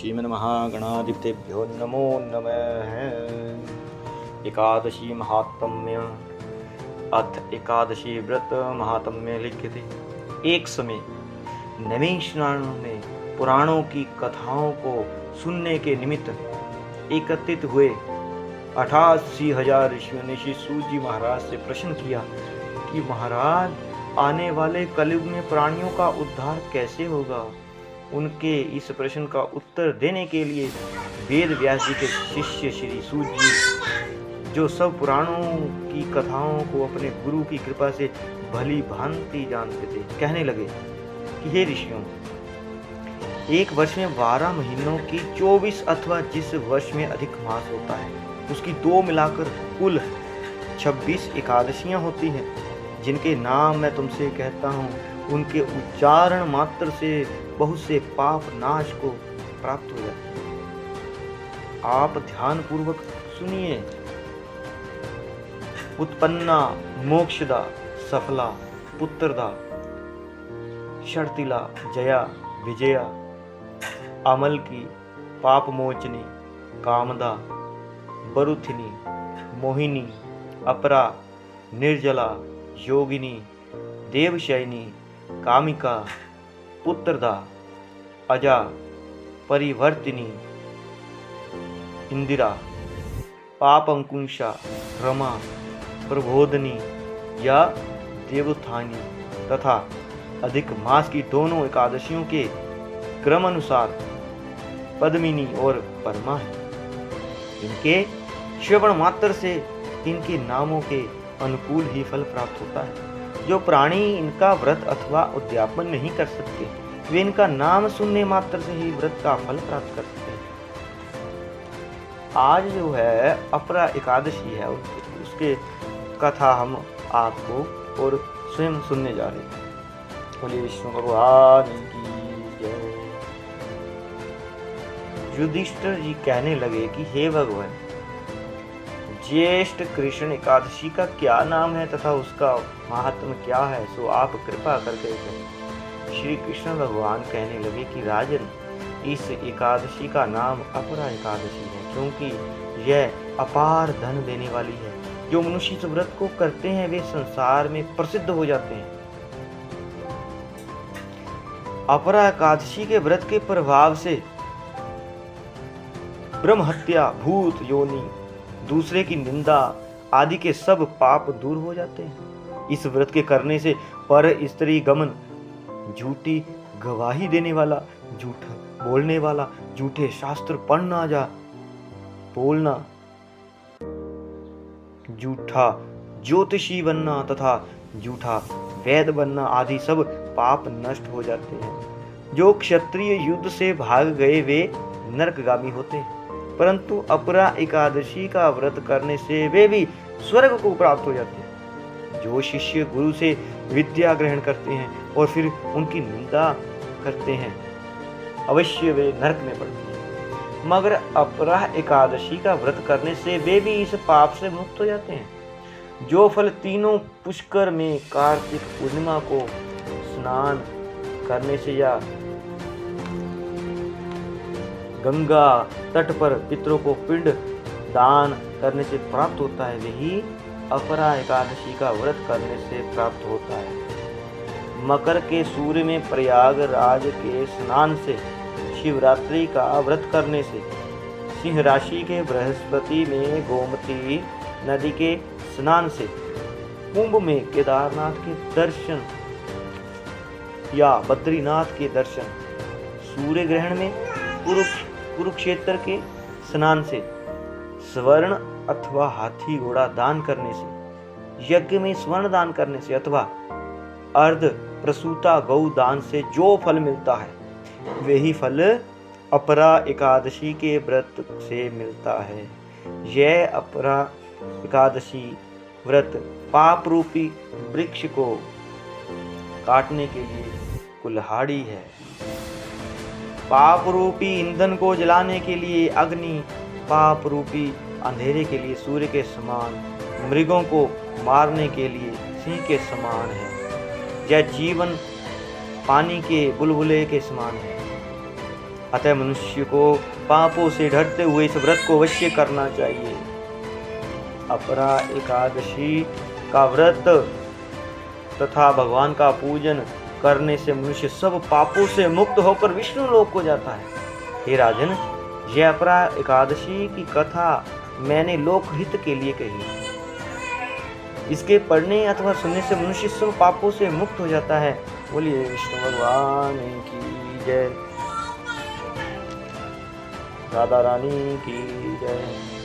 श्रीमन्महागणाधिपतेभ्यो नमो नमः। एकादशी महात्म्य अथ एकादशी व्रत महात्म्य लिखित। एक समय नवेशनाओं में पुराणों की कथाओं को सुनने के निमित्त एकत्रित हुए 88,000 ऋषियों ने श्री सूत जी महाराज से प्रश्न किया कि महाराज, आने वाले कलयुग में प्राणियों का उद्धार कैसे होगा। उनके इस प्रश्न का उत्तर देने के लिए वेद व्यास जी के शिष्य श्री सूत जी, जो सब पुराणों की कथाओं को अपने गुरु की कृपा से भली भांति जानते थे, कहने लगे कि हे ऋषियों, एक वर्ष में 12 महीनों की 24 अथवा जिस वर्ष में अधिक मास होता है उसकी 2 मिलाकर कुल 26 एकादशियां होती हैं, जिनके नाम मैं तुमसे कहता हूँ। उनके उच्चारण मात्र से बहुत से पाप नाश को प्राप्त हो जाते हैं। आप ध्यान पूर्वक सुनिए। उत्पन्ना, मोक्षदा, सफला, पुत्रदा, शर्तिला, जया, विजया, अमल की, पाप मोचनी, कामदा, बरुथिनी, मोहिनी, अपरा, निर्जला, योगिनी, देवशयनी, कामिका, पुत्रदा, अजा, परिवर्तिनी, इंदिरा, पापंकुशा, रमा, प्रबोधनी या देवोत्थानी तथा अधिक मास की दोनों एकादशियों के क्रम अनुसार पद्मिनी और परमा है। इनके श्रवण मात्र से इनके नामों के अनुकूल ही फल प्राप्त होता है। जो प्राणी इनका व्रत अथवा उद्यापन नहीं कर सकते, वे इनका नाम सुनने मात्र से ही व्रत का फल प्राप्त कर सकते हैं। आज जो है अपरा एकादशी है, उसके कथा हम आपको और स्वयं सुनने जा रहे हैं। बोलिए विष्णु भगवान की जय। युधिष्ठिर जी कहने लगे कि हे भगवान, ज्येष्ठ कृष्ण एकादशी का क्या नाम है तथा उसका महात्म्य क्या है, सो आप कृपा करके कहें। श्री कृष्ण भगवान कहने लगे कि राजन, इस एकादशी का नाम अपरा एकादशी है, क्योंकि यह अपार धन देने वाली है। जो मनुष्य इस व्रत को करते हैं वे संसार में प्रसिद्ध हो जाते हैं। अपरा एकादशी के व्रत के प्रभाव से ब्रह्म हत्या, भूत योनि, दूसरे की निंदा आदि के सब पाप दूर हो जाते हैं। इस व्रत के करने से पर स्त्री गमन, झूठी गवाही देने वाला, झूठा बोलने वाला, झूठे शास्त्र पढ़ना जा बोलना, झूठा ज्योतिषी बनना तथा झूठा वैद बनना आदि सब पाप नष्ट हो जाते हैं। जो क्षत्रिय युद्ध से भाग गए वे नरकगामी होते हैं, परंतु अपरा एकादशी का व्रत करने से वे भी स्वर्ग को प्राप्त हो जाते हैं। जो शिष्य गुरु से विद्या ग्रहण करते हैं और फिर उनकी निंदा करते हैं, अवश्य वे नरक में पड़ते हैं, मगर अपरा एकादशी का व्रत करने से वे भी इस पाप से मुक्त हो जाते हैं। जो फल तीनों पुष्कर में कार्तिक पूर्णिमा को स्नान करने से या गंगा तट पर पितरों को पिंड दान करने से प्राप्त होता है, वही अपरा एकादशी का व्रत करने से प्राप्त होता है। मकर के सूर्य में प्रयागराज के स्नान से, शिवरात्रि का व्रत करने से, सिंह राशि के बृहस्पति में गोमती नदी के स्नान से, कुंभ में केदारनाथ के दर्शन या बद्रीनाथ के दर्शन, सूर्य ग्रहण में कुरुक्षेत्र के स्नान से, स्वर्ण अथवा हाथी घोड़ा दान करने से, यज्ञ में स्वर्ण दान करने से अथवा अर्ध प्रसूता गौ दान से जो फल मिलता है, वही फल अपरा एकादशी के व्रत से मिलता है। यह अपरा एकादशी व्रत पाप रूपी वृक्ष को काटने के लिए कुल्हाड़ी है, पाप रूपी ईंधन को जलाने के लिए अग्नि, पाप रूपी अंधेरे के लिए सूर्य के समान, मृगों को मारने के लिए सिंह के समान है। यह जीवन पानी के बुलबुले के समान है। अतः मनुष्य को पापों से डरते हुए इस व्रत को अवश्य करना चाहिए। अपरा एकादशी का व्रत तथा भगवान का पूजन करने से मनुष्य सब पापों से मुक्त होकर विष्णु लोक को जाता है। हे राजन, यह अपरा एकादशी की कथा मैंने लोकहित के लिए कही। इसके पढ़ने अथवा सुनने से मनुष्य सब पापों से मुक्त हो जाता है। बोलिए विष्णु भगवान की जय, राधा रानी की जय।